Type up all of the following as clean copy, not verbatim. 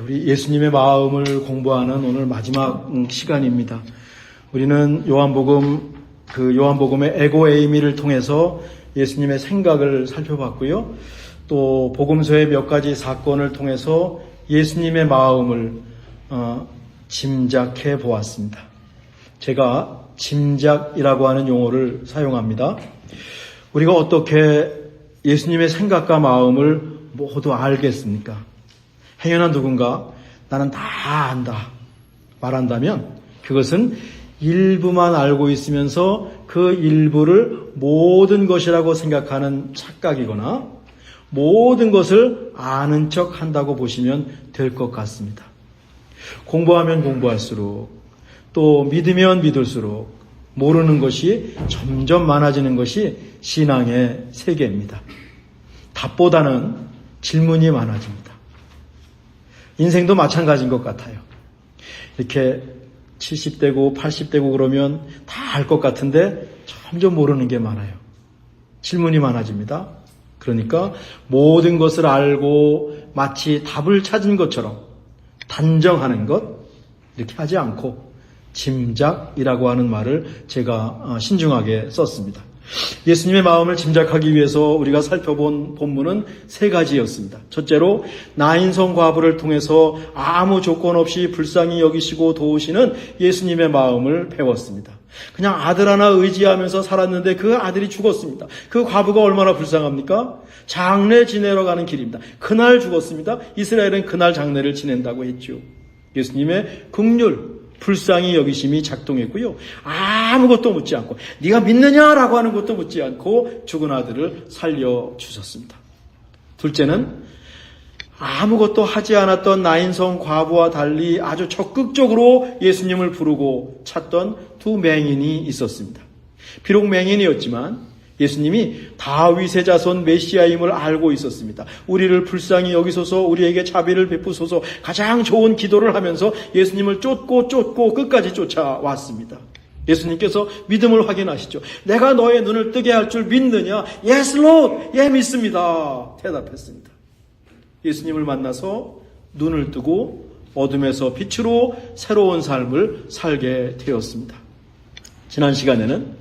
우리 예수님의 마음을 공부하는 오늘 마지막 시간입니다. 우리는 요한복음의 에고에이미를 통해서 예수님의 생각을 살펴봤고요. 또 복음서의 몇 가지 사건을 통해서 예수님의 마음을 짐작해 보았습니다. 제가 짐작이라고 하는 용어를 사용합니다. 우리가 어떻게 예수님의 생각과 마음을 모두 알겠습니까? 행여나 누군가 나는 다 안다 말한다면 그것은 일부만 알고 있으면서 그 일부를 모든 것이라고 생각하는 착각이거나 모든 것을 아는 척 한다고 보시면 될 것 같습니다. 공부하면 공부할수록 또 믿으면 믿을수록 모르는 것이 점점 많아지는 것이 신앙의 세계입니다. 답보다는 질문이 많아집니다. 인생도 마찬가지인 것 같아요. 이렇게 70대고 80대고 그러면 다 알 것 같은데 점점 모르는 게 많아요. 질문이 많아집니다. 그러니까 모든 것을 알고 마치 답을 찾은 것처럼 단정하는 것 이렇게 하지 않고 짐작이라고 하는 말을 제가 신중하게 썼습니다. 예수님의 마음을 짐작하기 위해서 우리가 살펴본 본문은 세 가지였습니다. 첫째로 나인성 과부를 통해서 아무 조건 없이 불쌍히 여기시고 도우시는 예수님의 마음을 배웠습니다. 그냥 아들 하나 의지하면서 살았는데 그 아들이 죽었습니다. 그 과부가 얼마나 불쌍합니까? 장례 지내러 가는 길입니다. 그날 죽었습니다. 이스라엘은 그날 장례를 지낸다고 했죠. 예수님의 긍휼, 불쌍히 여기심이 작동했고요. 아무것도 묻지 않고 네가 믿느냐라고 하는 것도 묻지 않고 죽은 아들을 살려주셨습니다. 둘째는 아무것도 하지 않았던 나인성 과부와 달리 아주 적극적으로 예수님을 부르고 찾던 두 맹인이 있었습니다. 비록 맹인이었지만 예수님이 다윗의 자손 메시아임을 알고 있었습니다. 우리를 불쌍히 여기소서, 우리에게 자비를 베푸소서, 가장 좋은 기도를 하면서 예수님을 쫓고 끝까지 쫓아왔습니다. 예수님께서 믿음을 확인하시죠. 내가 너의 눈을 뜨게 할 줄 믿느냐? Yes, Lord. 예, 믿습니다. 대답했습니다. 예수님을 만나서 눈을 뜨고 어둠에서 빛으로 새로운 삶을 살게 되었습니다. 지난 시간에는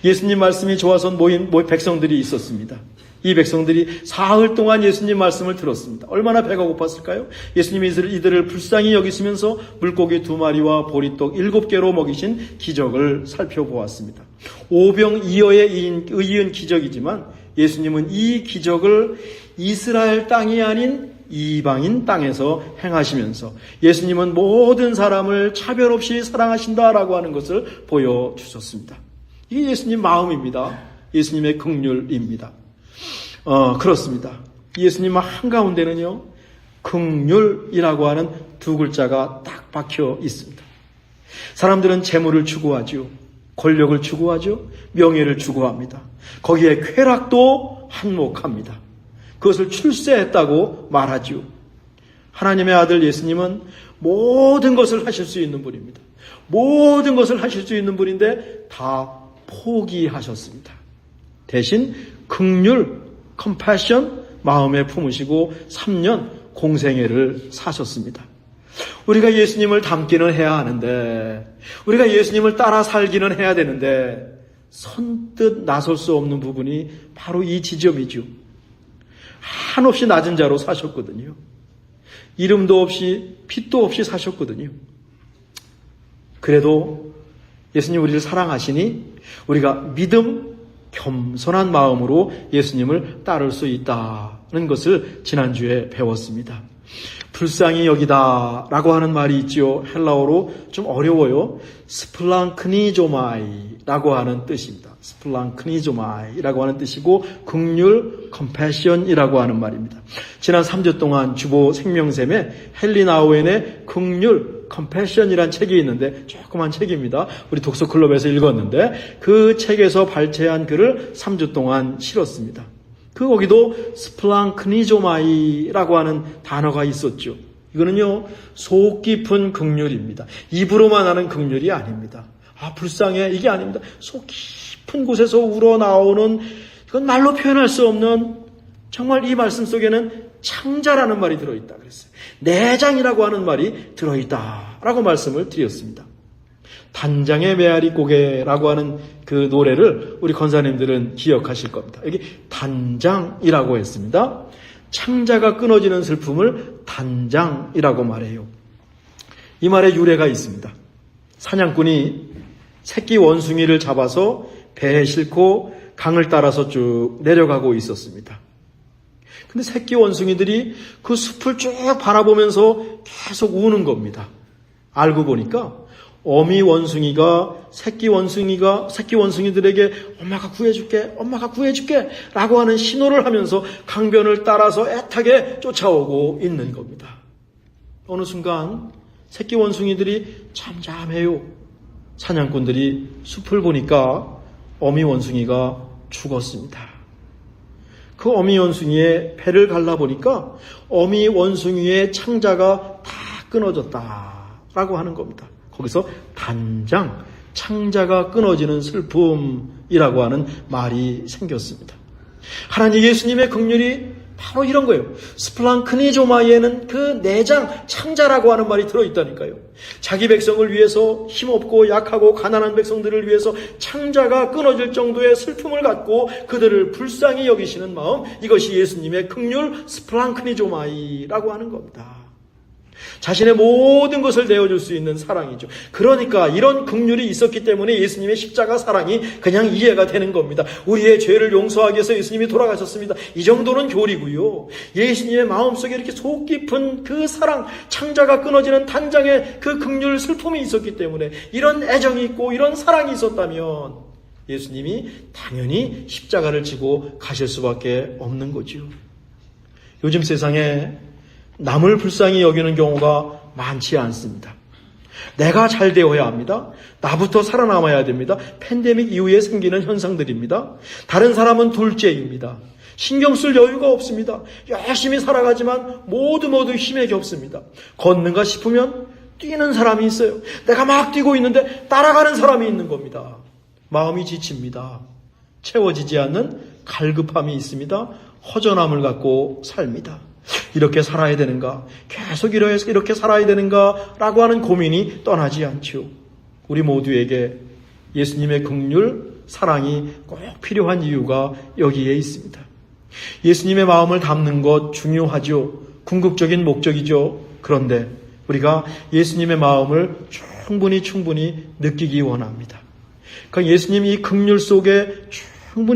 예수님 말씀이 좋아서 모인 백성들이 있었습니다. 이 백성들이 사흘 동안 예수님 말씀을 들었습니다. 얼마나 배가 고팠을까요? 예수님이 이들을 불쌍히 여기시면서 물고기 2마리와 보리떡 7개로 먹이신 기적을 살펴보았습니다. 오병이어에 의한 기적이지만 예수님은 이 기적을 이스라엘 땅이 아닌 이방인 땅에서 행하시면서 예수님은 모든 사람을 차별 없이 사랑하신다라고 하는 것을 보여주셨습니다. 이게 예수님 마음입니다. 예수님의 긍휼입니다. 그렇습니다. 예수님 한가운데는요, 긍휼이라고 하는 두 글자가 딱 박혀 있습니다. 사람들은 재물을 추구하죠. 권력을 추구하죠. 명예를 추구합니다. 거기에 쾌락도 한몫합니다. 그것을 출세했다고 말하죠. 하나님의 아들 예수님은 모든 것을 하실 수 있는 분입니다. 모든 것을 하실 수 있는 분인데 다 포기하셨습니다. 대신 긍휼, 컴패션 마음에 품으시고 3년 공생애를 사셨습니다. 우리가 예수님을 닮기는 해야 하는데, 우리가 예수님을 따라 살기는 해야 되는데 선뜻 나설 수 없는 부분이 바로 이 지점이죠. 한없이 낮은 자로 사셨거든요. 이름도 없이 핏도 없이 사셨거든요. 그래도 예수님 우리를 사랑하시니 우리가 믿음, 겸손한 마음으로 예수님을 따를 수 있다는 것을 지난주에 배웠습니다. 불쌍히 여기다라고 하는 말이 있죠. 헬라어로 좀 어려워요. 스플랑크니조마이라고 하는 뜻입니다. 스플랑크니조마이라고 하는 뜻이고 긍휼, 컴패션이라고 하는 말입니다. 지난 3주 동안 주보 생명샘에 헨리 나우엔의 긍휼, 컴패션이란 책이 있는데 조그만 책입니다. 우리 독서클럽에서 읽었는데 그 책에서 발췌한 글을 3주 동안 실었습니다. 거기도 스플랑크니조마이라고 하는 단어가 있었죠. 이거는요, 속 깊은 긍휼입니다. 입으로만 하는 긍휼이 아닙니다. 불쌍해, 이게 아닙니다. 속 깊은 곳에서 우러나오는, 이건 말로 표현할 수 없는, 정말 이 말씀 속에는 창자라는 말이 들어있다 그랬어요. 내장이라고 하는 말이 들어있다라고 말씀을 드렸습니다. 단장의 메아리 고개라고 하는 그 노래를 우리 권사님들은 기억하실 겁니다. 여기 단장이라고 했습니다. 창자가 끊어지는 슬픔을 단장이라고 말해요. 이 말에 유래가 있습니다. 사냥꾼이 새끼 원숭이를 잡아서 배에 싣고 강을 따라서 쭉 내려가고 있었습니다. 근데 새끼 원숭이들이 그 숲을 쭉 바라보면서 계속 우는 겁니다. 알고 보니까 어미 원숭이가 새끼 원숭이들에게 엄마가 구해줄게 라고 하는 신호를 하면서 강변을 따라서 애타게 쫓아오고 있는 겁니다. 어느 순간 새끼 원숭이들이 잠잠해요. 사냥꾼들이 숲을 보니까 어미 원숭이가 죽었습니다. 그 어미 원숭이의 배를 갈라보니까 어미 원숭이의 창자가 다 끊어졌다라고 하는 겁니다. 거기서 단장, 창자가 끊어지는 슬픔이라고 하는 말이 생겼습니다. 하나님 예수님의 긍휼이 바로 이런 거예요. 스플랑크니조마이에는 그 내장, 창자라고 하는 말이 들어있다니까요. 자기 백성을 위해서 힘없고 약하고 가난한 백성들을 위해서 창자가 끊어질 정도의 슬픔을 갖고 그들을 불쌍히 여기시는 마음, 이것이 예수님의 긍휼 스플랑크니조마이라고 하는 겁니다. 자신의 모든 것을 내어줄 수 있는 사랑이죠. 그러니까 이런 긍휼이 있었기 때문에 예수님의 십자가 사랑이 그냥 이해가 되는 겁니다. 우리의 죄를 용서하기 위해서 예수님이 돌아가셨습니다. 이 정도는 교리고요. 예수님의 마음속에 이렇게 속 깊은 그 사랑, 창자가 끊어지는 단장의 그 긍휼 슬픔이 있었기 때문에 이런 애정이 있고 이런 사랑이 있었다면 예수님이 당연히 십자가를 지고 가실 수밖에 없는 거죠. 요즘 세상에 남을 불쌍히 여기는 경우가 많지 않습니다. 내가 잘 되어야 합니다. 나부터 살아남아야 됩니다. 팬데믹 이후에 생기는 현상들입니다. 다른 사람은 둘째입니다. 신경 쓸 여유가 없습니다. 열심히 살아가지만 모두 힘에 겹습니다. 걷는가 싶으면 뛰는 사람이 있어요. 내가 막 뛰고 있는데 따라가는 사람이 있는 겁니다. 마음이 지칩니다. 채워지지 않는 갈급함이 있습니다. 허전함을 갖고 삽니다. 이렇게 살아야 되는가? 계속 이렇게 살아야 되는가? 라고 하는 고민이 떠나지 않죠. 우리 모두에게 예수님의 긍휼, 사랑이 꼭 필요한 이유가 여기에 있습니다. 예수님의 마음을 담는 것 중요하죠. 궁극적인 목적이죠. 그런데 우리가 예수님의 마음을 충분히 느끼기 원합니다. 그러니까 예수님이 이 긍휼 속에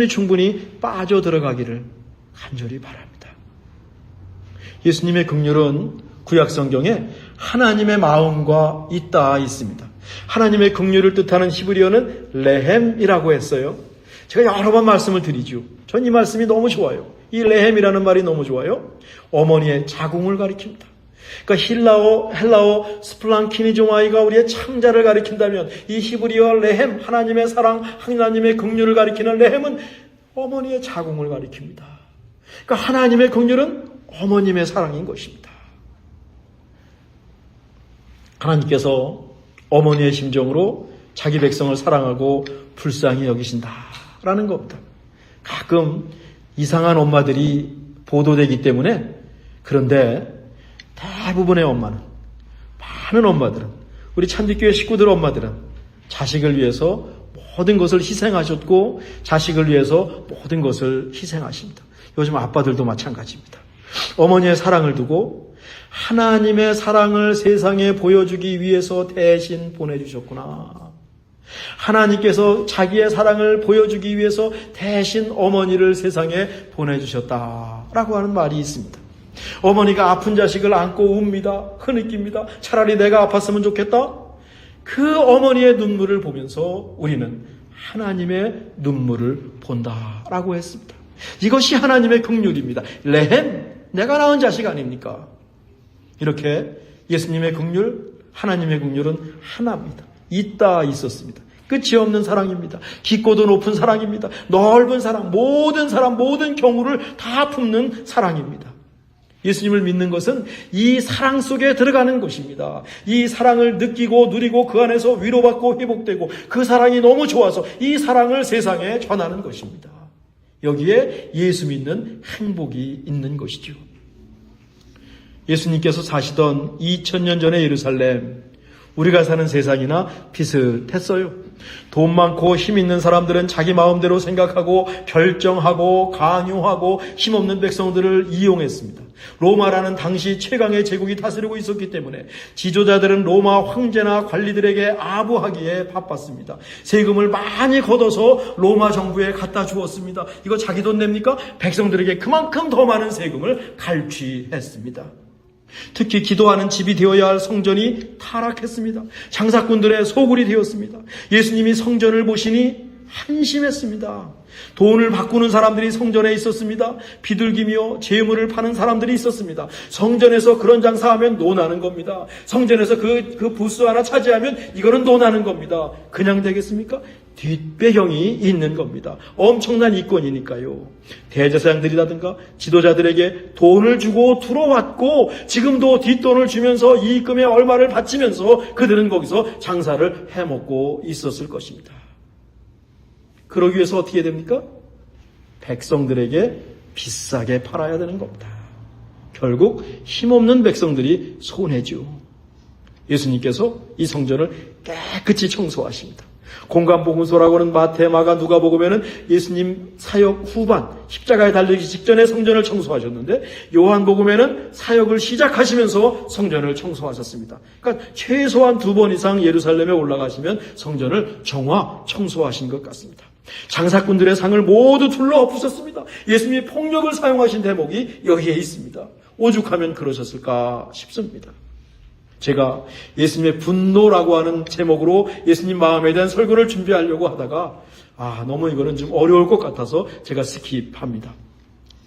충분히 빠져들어가기를 간절히 바랍니다. 예수님의 긍휼은 구약 성경에 하나님의 마음과 있다 있습니다. 하나님의 긍휼을 뜻하는 히브리어는 레헴이라고 했어요. 제가 여러 번 말씀을 드리죠. 전 이 말씀이 너무 좋아요. 이 레헴이라는 말이 너무 좋아요. 어머니의 자궁을 가리킵니다. 그러니까 헬라어 스플랑키니조마이가 우리의 창자를 가리킨다면 이 히브리어 레헴, 하나님의 사랑, 하나님의 긍휼을 가리키는 레헴은 어머니의 자궁을 가리킵니다. 그러니까 하나님의 긍휼은 어머님의 사랑인 것입니다. 하나님께서 어머니의 심정으로 자기 백성을 사랑하고 불쌍히 여기신다라는 겁니다. 가끔 이상한 엄마들이 보도되기 때문에, 그런데 대부분의 엄마는, 많은 엄마들은, 우리 찬빛교회 식구들 엄마들은 자식을 위해서 모든 것을 희생하셨고 자식을 위해서 모든 것을 희생하십니다. 요즘 아빠들도 마찬가지입니다. 어머니의 사랑을 두고 하나님의 사랑을 세상에 보여주기 위해서 대신 보내주셨구나. 하나님께서 자기의 사랑을 보여주기 위해서 대신 어머니를 세상에 보내주셨다라고 하는 말이 있습니다. 어머니가 아픈 자식을 안고 웁니다. 흐느낍니다. 차라리 내가 아팠으면 좋겠다. 그 어머니의 눈물을 보면서 우리는 하나님의 눈물을 본다라고 했습니다. 이것이 하나님의 긍휼입니다. 레헴, 내가 낳은 자식 아닙니까? 이렇게 예수님의 긍휼, 하나님의 긍휼은 하나입니다. 있다 있었습니다. 끝이 없는 사랑입니다. 깊고도 높은 사랑입니다. 넓은 사랑, 모든 경우를 다 품는 사랑입니다. 예수님을 믿는 것은 이 사랑 속에 들어가는 것입니다. 이 사랑을 느끼고 누리고 그 안에서 위로받고 회복되고 그 사랑이 너무 좋아서 이 사랑을 세상에 전하는 것입니다. 여기에 예수 믿는 행복이 있는 것이죠. 예수님께서 사시던 2000년 전의 예루살렘, 우리가 사는 세상이나 비슷했어요. 돈 많고 힘 있는 사람들은 자기 마음대로 생각하고 결정하고 강요하고 힘없는 백성들을 이용했습니다. 로마라는 당시 최강의 제국이 다스리고 있었기 때문에 지도자들은 로마 황제나 관리들에게 아부하기에 바빴습니다. 세금을 많이 걷어서 로마 정부에 갖다 주었습니다. 이거 자기 돈 냅니까? 백성들에게 그만큼 더 많은 세금을 갈취했습니다. 특히 기도하는 집이 되어야 할 성전이 타락했습니다. 장사꾼들의 소굴이 되었습니다. 예수님이 성전을 보시니 한심했습니다. 돈을 바꾸는 사람들이 성전에 있었습니다. 비둘기며 재물을 파는 사람들이 있었습니다. 성전에서 그런 장사하면 논하는 겁니다. 성전에서 그 부스 하나 차지하면 이거는 논하는 겁니다. 그냥 되겠습니까? 뒷배경이 있는 겁니다. 엄청난 이권이니까요. 대제사장들이라든가 지도자들에게 돈을 주고 들어왔고 지금도 뒷돈을 주면서 이 입금에 얼마를 바치면서 그들은 거기서 장사를 해먹고 있었을 것입니다. 그러기 위해서 어떻게 됩니까? 백성들에게 비싸게 팔아야 되는 겁니다. 결국 힘없는 백성들이 손해죠. 예수님께서 이 성전을 깨끗이 청소하십니다. 공간복음서라고는 마태, 마가, 누가복음에는 예수님 사역 후반 십자가에 달리기 직전에 성전을 청소하셨는데 요한복음에는 사역을 시작하시면서 성전을 청소하셨습니다. 그러니까 최소한 2번 이상 예루살렘에 올라가시면 성전을 정화 청소하신 것 같습니다. 장사꾼들의 상을 모두 둘러 엎으셨습니다. 예수님이 폭력을 사용하신 대목이 여기에 있습니다. 오죽하면 그러셨을까 싶습니다. 제가 예수님의 분노라고 하는 제목으로 예수님 마음에 대한 설교를 준비하려고 하다가 너무 이거는 좀 어려울 것 같아서 제가 스킵합니다.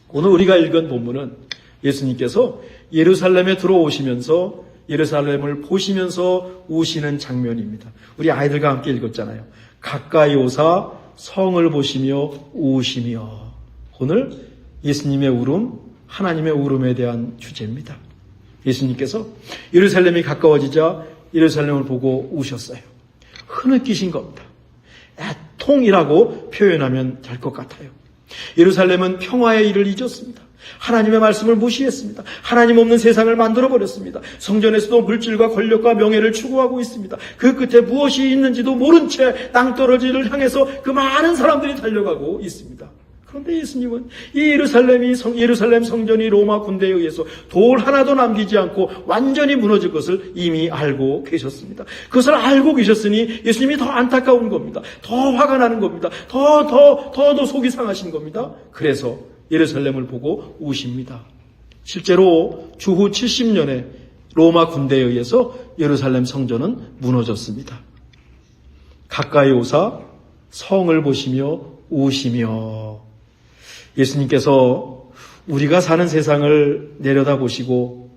오늘 우리가 읽은 본문은 예수님께서 예루살렘에 들어오시면서 예루살렘을 보시면서 우시는 장면입니다. 우리 아이들과 함께 읽었잖아요. 가까이 오사 성을 보시며 우시며. 오늘 예수님의 울음, 하나님의 울음에 대한 주제입니다. 예수님께서 예루살렘이 가까워지자 예루살렘을 보고 우셨어요. 흐느끼신 겁니다. 애통이라고 표현하면 될 것 같아요. 예루살렘은 평화의 일을 잊었습니다. 하나님의 말씀을 무시했습니다. 하나님 없는 세상을 만들어버렸습니다. 성전에서도 물질과 권력과 명예를 추구하고 있습니다. 그 끝에 무엇이 있는지도 모른 채 낭떠러지를 향해서 그 많은 사람들이 달려가고 있습니다. 그런데 예수님은 이 예루살렘 성전이 로마 군대에 의해서 돌 하나도 남기지 않고 완전히 무너질 것을 이미 알고 계셨습니다. 그것을 알고 계셨으니 예수님이 더 안타까운 겁니다. 더 화가 나는 겁니다. 더 속이 상하신 겁니다. 그래서 예루살렘을 보고 우십니다. 실제로 주후 70년에 로마 군대에 의해서 예루살렘 성전은 무너졌습니다. 가까이 오사 성을 보시며 우시며. 예수님께서 우리가 사는 세상을 내려다보시고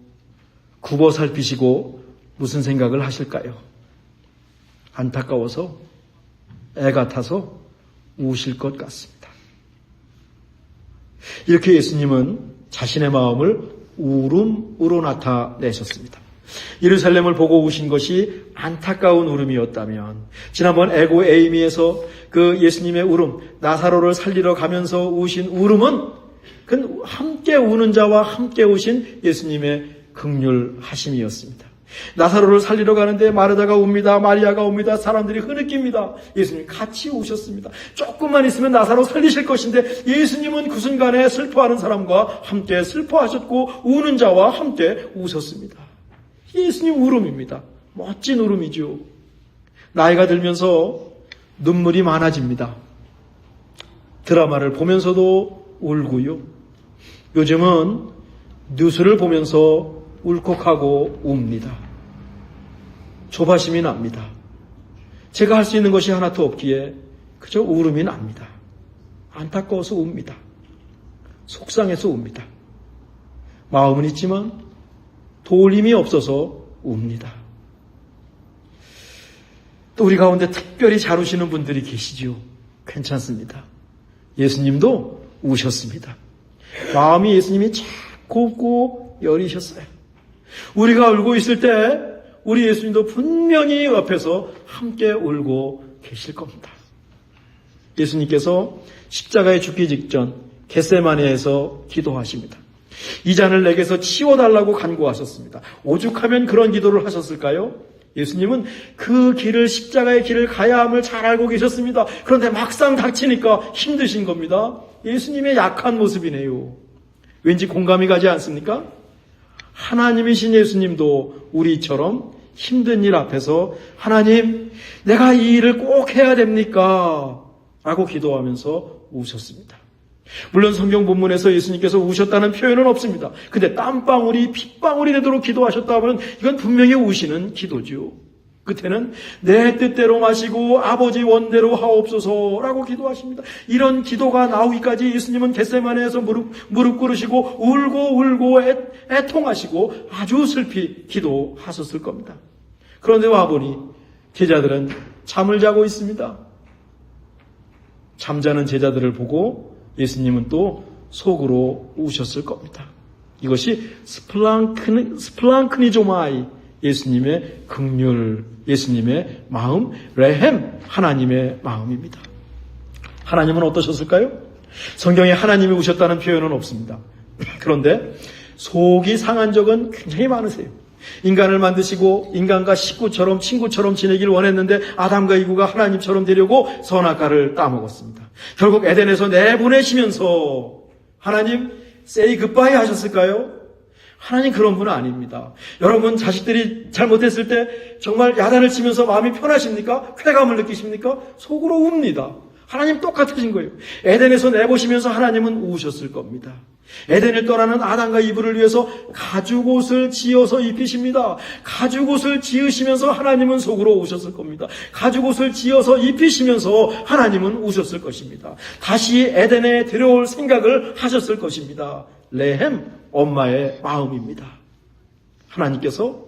굽어 살피시고 무슨 생각을 하실까요? 안타까워서 애 같아서 우실 것 같습니다. 이렇게 예수님은 자신의 마음을 울음으로 나타내셨습니다. 예루살렘을 보고 우신 것이 안타까운 울음이었다면 지난번 에고 에이미에서 그 예수님의 울음, 나사로를 살리러 가면서 우신 울음은 그 함께 우는 자와 함께 우신 예수님의 긍휼하심이었습니다. 나사로를 살리러 가는데 마르다가 웁니다. 마리아가 옵니다. 사람들이 흐느낍니다. 예수님이 같이 우셨습니다. 조금만 있으면 나사로 살리실 것인데 예수님은 그 순간에 슬퍼하는 사람과 함께 슬퍼하셨고 우는 자와 함께 우셨습니다. 예수님 울음입니다. 멋진 울음이죠. 나이가 들면서 눈물이 많아집니다. 드라마를 보면서도 울고요. 요즘은 뉴스를 보면서 울컥하고 웁니다. 조바심이 납니다. 제가 할 수 있는 것이 하나도 없기에 그저 울음이 납니다. 안타까워서 웁니다. 속상해서 웁니다. 마음은 있지만 도울 힘이 없어서 웁니다. 또 우리 가운데 특별히 잘 우시는 분들이 계시죠. 괜찮습니다. 예수님도 우셨습니다. 마음이 예수님이 참 곱고 여리셨어요. 우리가 울고 있을 때 우리 예수님도 분명히 옆에서 함께 울고 계실 겁니다. 예수님께서 십자가에 죽기 직전 겟세마네에서 기도하십니다. 이 잔을 내게서 치워달라고 간구하셨습니다. 오죽하면 그런 기도를 하셨을까요? 예수님은 그 길을, 십자가의 길을 가야 함을 잘 알고 계셨습니다. 그런데 막상 닥치니까 힘드신 겁니다. 예수님의 약한 모습이네요. 왠지 공감이 가지 않습니까? 하나님이신 예수님도 우리처럼 힘든 일 앞에서 하나님, 내가 이 일을 꼭 해야 됩니까? 라고 기도하면서 우셨습니다. 물론 성경 본문에서 예수님께서 우셨다는 표현은 없습니다. 근데 땀방울이 핏방울이 되도록 기도하셨다 하면 이건 분명히 우시는 기도죠. 끝에는 내 뜻대로 마시고 아버지 원대로 하옵소서라고 기도하십니다. 이런 기도가 나오기까지 예수님은 겟세마네에서 무릎 꿇으시고 울고 애통하시고 아주 슬피 기도하셨을 겁니다. 그런데 와보니 제자들은 잠을 자고 있습니다. 잠자는 제자들을 보고 예수님은 또 속으로 우셨을 겁니다. 이것이 스플랑크니조마이, 예수님의 긍휼, 예수님의 마음, 레헴, 하나님의 마음입니다. 하나님은 어떠셨을까요? 성경에 하나님이 우셨다는 표현은 없습니다. 그런데 속이 상한 적은 굉장히 많으세요. 인간을 만드시고 인간과 식구처럼 친구처럼 지내길 원했는데 아담과 이브가 하나님처럼 되려고 선악과를 따먹었습니다. 결국 에덴에서 내보내시면서 하나님 say goodbye 하셨을까요? 하나님 그런 분은 아닙니다. 여러분 자식들이 잘못했을 때 정말 야단을 치면서 마음이 편하십니까? 쾌감을 느끼십니까? 속으로 웁니다. 하나님 똑같으신 거예요. 에덴에서 내보시면서 하나님은 우셨을 겁니다. 에덴을 떠나는 아담과 이브를 위해서 가죽옷을 지어서 입히십니다. 가죽옷을 지으시면서 하나님은 속으로 우셨을 겁니다. 가죽옷을 지어서 입히시면서 하나님은 우셨을 것입니다. 다시 에덴에 들어올 생각을 하셨을 것입니다. 레헴, 엄마의 마음입니다. 하나님께서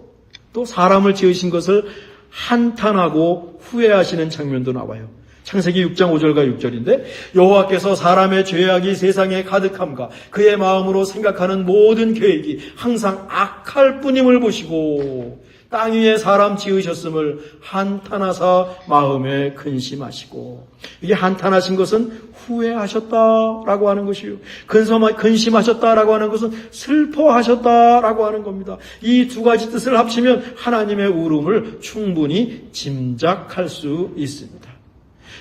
또 사람을 지으신 것을 한탄하고 후회하시는 장면도 나와요. 창세기 6장 5절과 6절인데 여호와께서 사람의 죄악이 세상에 가득함과 그의 마음으로 생각하는 모든 계획이 항상 악할 뿐임을 보시고 땅 위에 사람 지으셨음을 한탄하사 마음에 근심하시고, 이게 한탄하신 것은 후회하셨다라고 하는 것이요, 근심하셨다라고 하는 것은 슬퍼하셨다라고 하는 겁니다. 이 두 가지 뜻을 합치면 하나님의 울음을 충분히 짐작할 수 있습니다.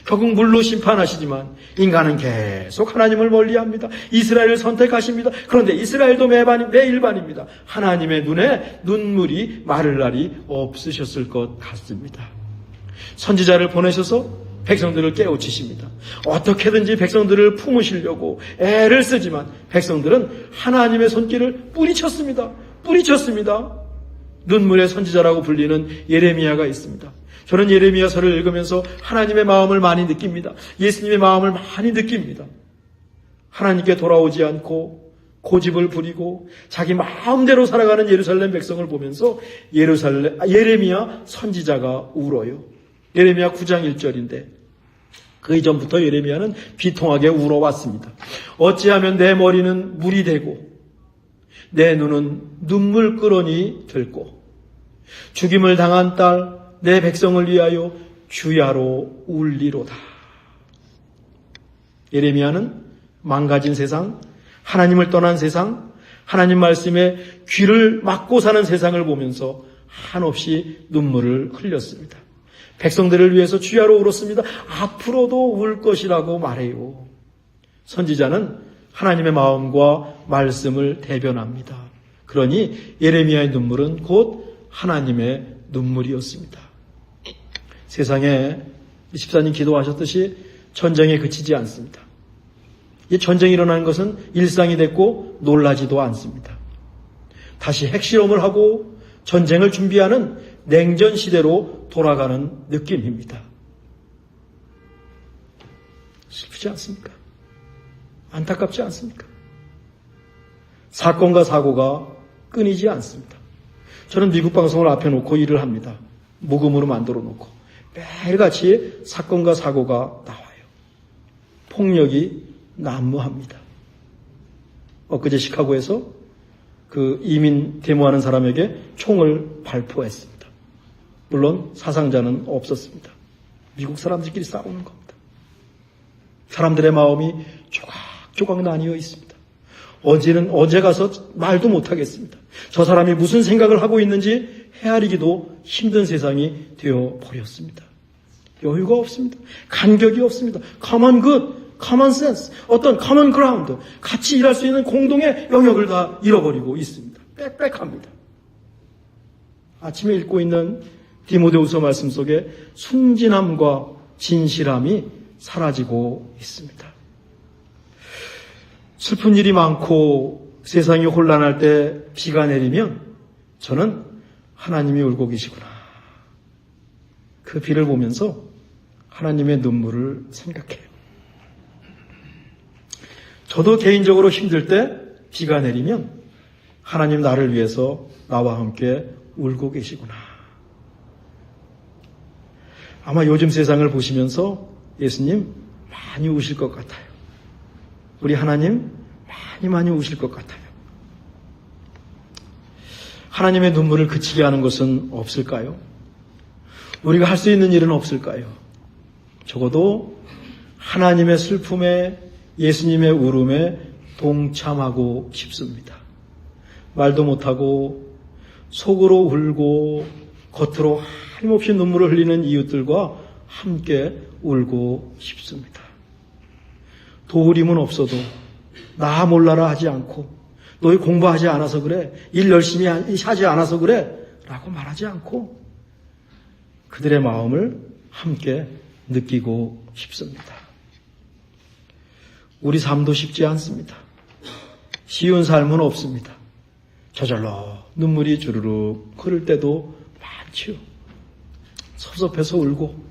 결국 물로 심판하시지만 인간은 계속 하나님을 멀리합니다. 이스라엘을 선택하십니다. 그런데 이스라엘도 매일 반입니다. 하나님의 눈에 눈물이 마를 날이 없으셨을 것 같습니다. 선지자를 보내셔서 백성들을 깨우치십니다. 어떻게든지 백성들을 품으시려고 애를 쓰지만 백성들은 하나님의 손길을 뿌리쳤습니다. 눈물의 선지자라고 불리는 예레미야가 있습니다. 저는 예레미야서를 읽으면서 하나님의 마음을 많이 느낍니다. 예수님의 마음을 많이 느낍니다. 하나님께 돌아오지 않고 고집을 부리고 자기 마음대로 살아가는 예루살렘 백성을 보면서 예레미야 선지자가 울어요. 예레미야 9장 1절인데 그 이전부터 예레미야는 비통하게 울어왔습니다. 어찌하면 내 머리는 물이 되고 내 눈은 눈물끄러니 들고 죽임을 당한 딸 내 백성을 위하여 주야로 울리로다. 예레미야는 망가진 세상, 하나님을 떠난 세상, 하나님 말씀에 귀를 막고 사는 세상을 보면서 한없이 눈물을 흘렸습니다. 백성들을 위해서 주야로 울었습니다. 앞으로도 울 것이라고 말해요. 선지자는 하나님의 마음과 말씀을 대변합니다. 그러니 예레미야의 눈물은 곧 하나님의 눈물이었습니다. 세상에 집사님 기도하셨듯이 전쟁에 그치지 않습니다. 이 전쟁이 일어나는 것은 일상이 됐고 놀라지도 않습니다. 다시 핵실험을 하고 전쟁을 준비하는 냉전 시대로 돌아가는 느낌입니다. 슬프지 않습니까? 안타깝지 않습니까? 사건과 사고가 끊이지 않습니다. 저는 미국 방송을 앞에 놓고 일을 합니다. 모금으로 만들어 놓고 매일같이 사건과 사고가 나와요. 폭력이 난무합니다. 엊그제 시카고에서 그 이민 데모하는 사람에게 총을 발포했습니다. 물론 사상자는 없었습니다. 미국 사람들끼리 싸우는 겁니다. 사람들의 마음이 조각조각 나뉘어 있습니다. 어제 가서 말도 못하겠습니다. 저 사람이 무슨 생각을 하고 있는지 헤아리기도 힘든 세상이 되어버렸습니다. 여유가 없습니다. 간격이 없습니다. common good, common sense, 어떤 common ground, 같이 일할 수 있는 공동의 영역을 다 잃어버리고 있습니다. 빽빽합니다. 아침에 읽고 있는 디모데후서 말씀 속에 순진함과 진실함이 사라지고 있습니다. 슬픈 일이 많고 세상이 혼란할 때 비가 내리면 저는 하나님이 울고 계시구나. 그 비를 보면서 하나님의 눈물을 생각해요. 저도 개인적으로 힘들 때 비가 내리면 하나님 나를 위해서 나와 함께 울고 계시구나. 아마 요즘 세상을 보시면서 예수님 많이 우실 것 같아요. 우리 하나님 많이 우실 것 같아요. 하나님의 눈물을 그치게 하는 것은 없을까요? 우리가 할 수 있는 일은 없을까요? 적어도 하나님의 슬픔에 예수님의 울음에 동참하고 싶습니다. 말도 못하고 속으로 울고 겉으로 한없이 눈물을 흘리는 이웃들과 함께 울고 싶습니다. 도울 힘은 없어도 나 몰라라 하지 않고 너희 공부하지 않아서 그래, 일 열심히 하지 않아서 그래 라고 말하지 않고 그들의 마음을 함께 느끼고 싶습니다. 우리 삶도 쉽지 않습니다. 쉬운 삶은 없습니다. 저절로 눈물이 주르륵 흐를 때도 많지요. 섭섭해서 울고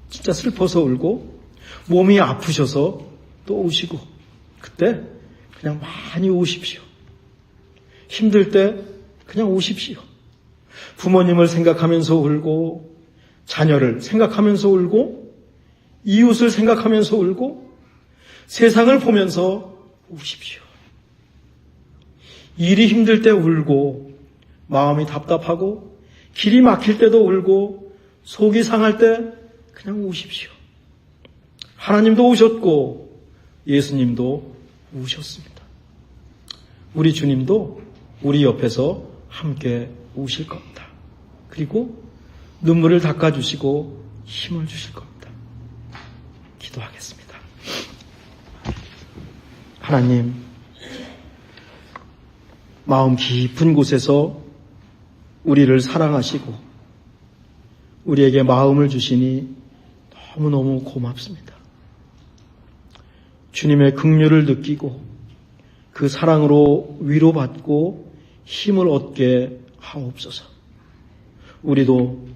진짜 슬퍼서 울고 몸이 아프셔서 또 우시고 그때 그냥 많이 우십시오. 힘들 때 그냥 우십시오. 부모님을 생각하면서 울고 자녀를 생각하면서 울고 이웃을 생각하면서 울고 세상을 보면서 우십시오. 일이 힘들 때 울고 마음이 답답하고 길이 막힐 때도 울고 속이 상할 때 그냥 우십시오. 하나님도 우셨고 예수님도 우셨습니다. 우리 주님도 우리 옆에서 함께 우실 겁니다. 그리고 눈물을 닦아주시고 힘을 주실 겁니다. 기도하겠습니다. 하나님, 마음 깊은 곳에서 우리를 사랑하시고 우리에게 마음을 주시니 너무너무 고맙습니다. 주님의 긍휼을 느끼고 그 사랑으로 위로받고 힘을 얻게 하옵소서. 우리도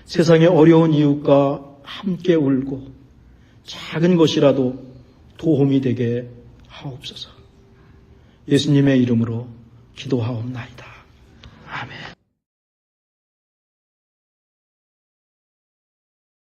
세상의 어려운 이웃과 함께 울고 작은 것이라도 도움이 되게 하옵소서. 예수님의 이름으로 기도하옵나이다.